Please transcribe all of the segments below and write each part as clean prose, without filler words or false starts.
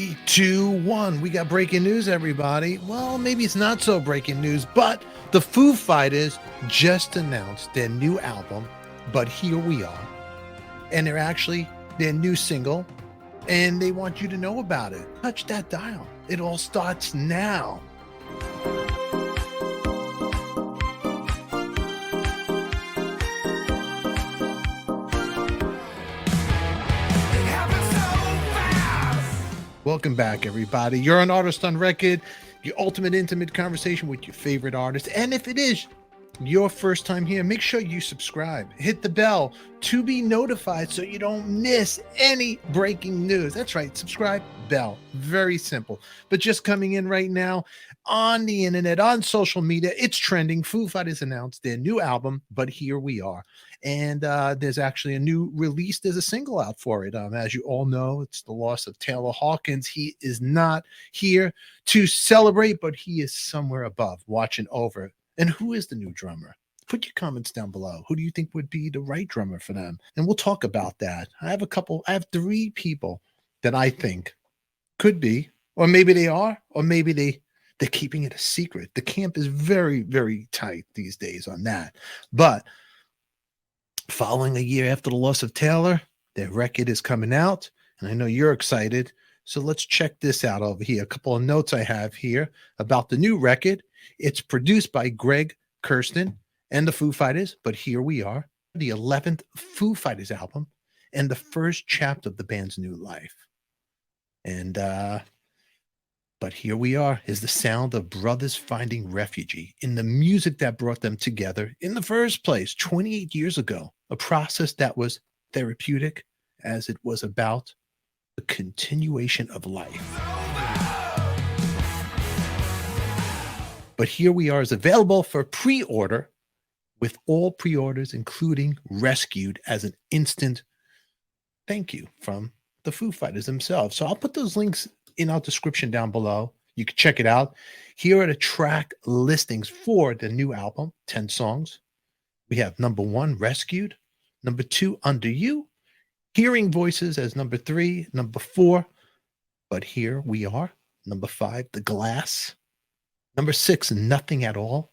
Three, two, one. We got breaking news, everybody. Well, maybe it's not so breaking news, but the Foo Fighters just announced their new album, But Here We Are. And they're actually their new single, and they want you to know about it. Touch that dial. It all starts now. Welcome back, everybody. You're an artist on record, your ultimate intimate conversation with your favorite artist. And if it is your first time here, make sure you subscribe, hit the bell to be notified so you don't miss any breaking news. That's right, subscribe, bell. Very simple. But just coming in right now on the internet, on social media, it's trending. Foo Fighters announced their new album, But Here We Are. And there's actually a new release. There's a single out for it. As you all know, it's the loss of Taylor Hawkins. He is not here to celebrate, but he is somewhere above watching over. And who is the new drummer? Put your comments down below. Who do you think would be the right drummer for them? And we'll talk about that. I have three people that I think could be, or maybe they are, or maybe they're keeping it a secret. The camp is very, very tight these days on that. But following a year after the loss of Taylor, their record is coming out, and I know you're excited. So let's check this out over here. A couple of notes I have here about the new record. It's produced by Kurstin and the Foo Fighters, but here we are, the 11th Foo Fighters album and the first chapter of the band's new life. And but here we are is the sound of brothers finding refuge in the music that brought them together in the first place 28 years ago, a process that was therapeutic as it was about the continuation of life. But Here We Are is available for pre-order, with all pre-orders including Rescued as an instant thank you from the Foo Fighters themselves. So I'll put those links in our description down below. You can check it out. Here are the track listings for the new album, 10 songs. We have number 1, Rescued. Number 2, Under You. Hearing Voices as number 3. Number 4, But Here We Are. Number 5, The Glass. Number 6, Nothing at All.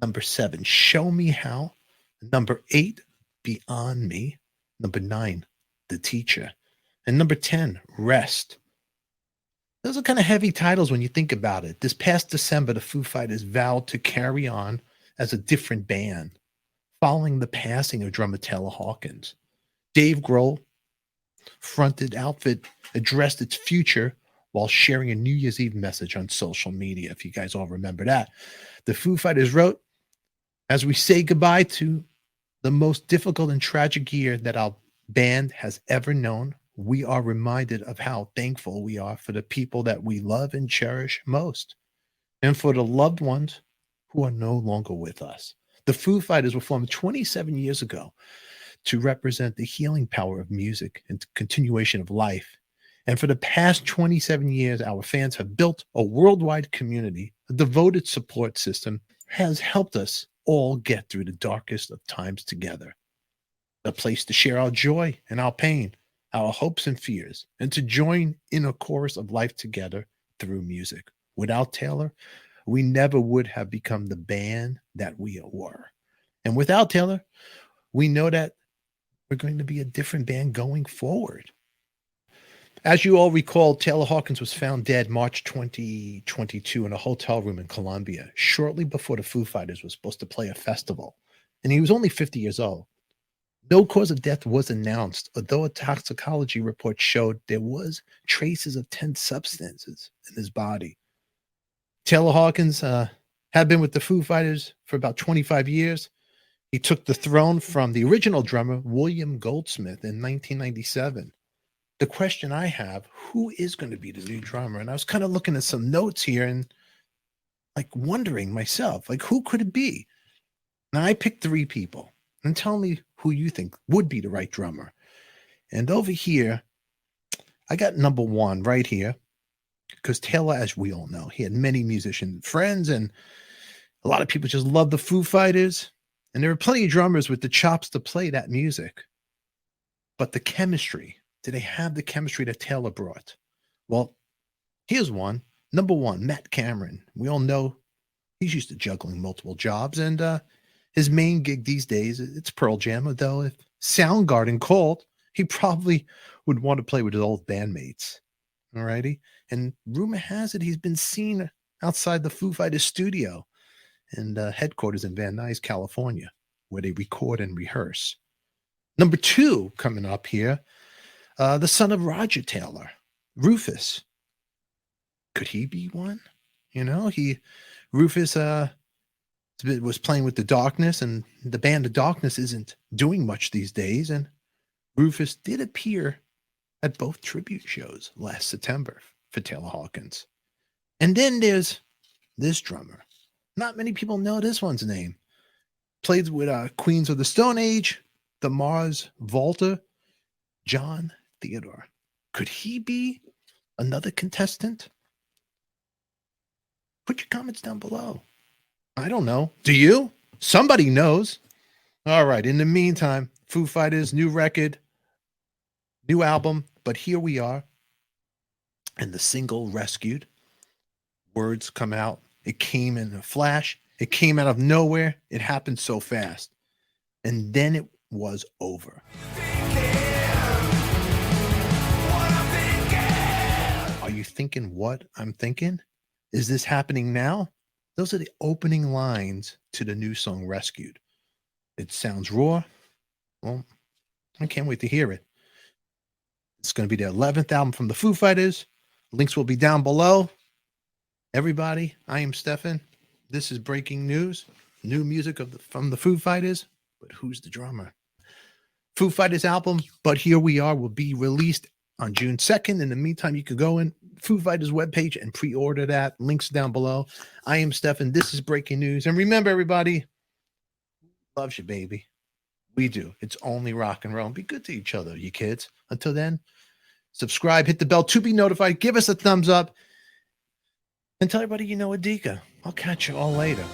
Number 7, Show Me How. Number 8, Beyond Me. Number 9, The Teacher. And number 10, Rest. Those are kind of heavy titles when you think about it. This past December, the Foo Fighters vowed to carry on as a different band following the passing of drummer Taylor Hawkins. Dave Grohl fronted outfit addressed its future while sharing a New Year's Eve message on social media, if you guys all remember that. The Foo Fighters wrote, "As we say goodbye to the most difficult and tragic year that our band has ever known, we are reminded of how thankful we are for the people that we love and cherish most, and for the loved ones who are no longer with us." The Foo Fighters were formed 27 years ago to represent the healing power of music and continuation of life. And for the past 27 years, our fans have built a worldwide community. A devoted support system has helped us all get through the darkest of times together. A place to share our joy and our pain, our hopes and fears, and to join in a chorus of life together through music. Without Taylor, we never would have become the band that we were. And without Taylor, we know that we're going to be a different band going forward. As you all recall, Taylor Hawkins was found dead March 2022 in a hotel room in Colombia, shortly before the Foo Fighters was supposed to play a festival. And he was only 50 years old. No cause of death was announced, although a toxicology report showed there was traces of 10 substances in his body. Taylor Hawkins had been with the Foo Fighters for about 25 years. He took the throne from the original drummer, William Goldsmith, in 1997. The question I have, who is going to be the new drummer? And I was kind of looking at some notes here and like wondering myself, like who could it be? Now I picked 3 people, and tell me who you think would be the right drummer. And over here, I got number 1 right here, because Taylor, as we all know, he had many musician friends, and a lot of people just love the Foo Fighters. And there are plenty of drummers with the chops to play that music. But the chemistry, do they have the chemistry that Taylor brought? Well, Here's one. Number one, Matt Cameron. We all know he's used to juggling multiple jobs, and his main gig these days, it's Pearl Jam, though if Soundgarden called, he probably would want to play with his old bandmates. Alrighty. And rumor has it he's been seen outside the Foo Fighters studio and headquarters in Van Nuys, California, where they record and rehearse. Number two coming up here, the son of Roger Taylor, Rufus. Could he be one? Rufus was playing with the Darkness, and the band The Darkness isn't doing much these days. And Rufus did appear at both tribute shows last September for Taylor Hawkins. And then there's this drummer. Not many people know this one's name. Played with Queens of the Stone Age, the Mars Volta, John Theodore. Could he be another contestant? Put your comments down below. I don't know. Do you? Somebody knows. All right. In the meantime, Foo Fighters, new record, new album, but here we are. And the single Rescued. Words come out. It came in a flash. It came out of nowhere. It happened so fast. And then it was over. Are you thinking what I'm thinking? Is this happening now? Those are the opening lines to the new song Rescued. It sounds raw. Well, I can't wait to hear it. It's going to be the 11th album from the Foo Fighters. Links will be down below. Everybody, I am Stefan. This is breaking news. New music from the Foo Fighters. But who's the drummer? Foo Fighters album, But Here We Are, will be released on June 2nd. In the meantime, you can go in Foo Fighters webpage and pre-order that. Links down below. I am Stefan. This is breaking news. And remember, everybody, loves you, baby. We do. It's only rock and roll. Be good to each other, you kids. Until then, subscribe, hit the bell to be notified. Give us a thumbs up. And tell everybody you know ADIKA. I'll catch you all later.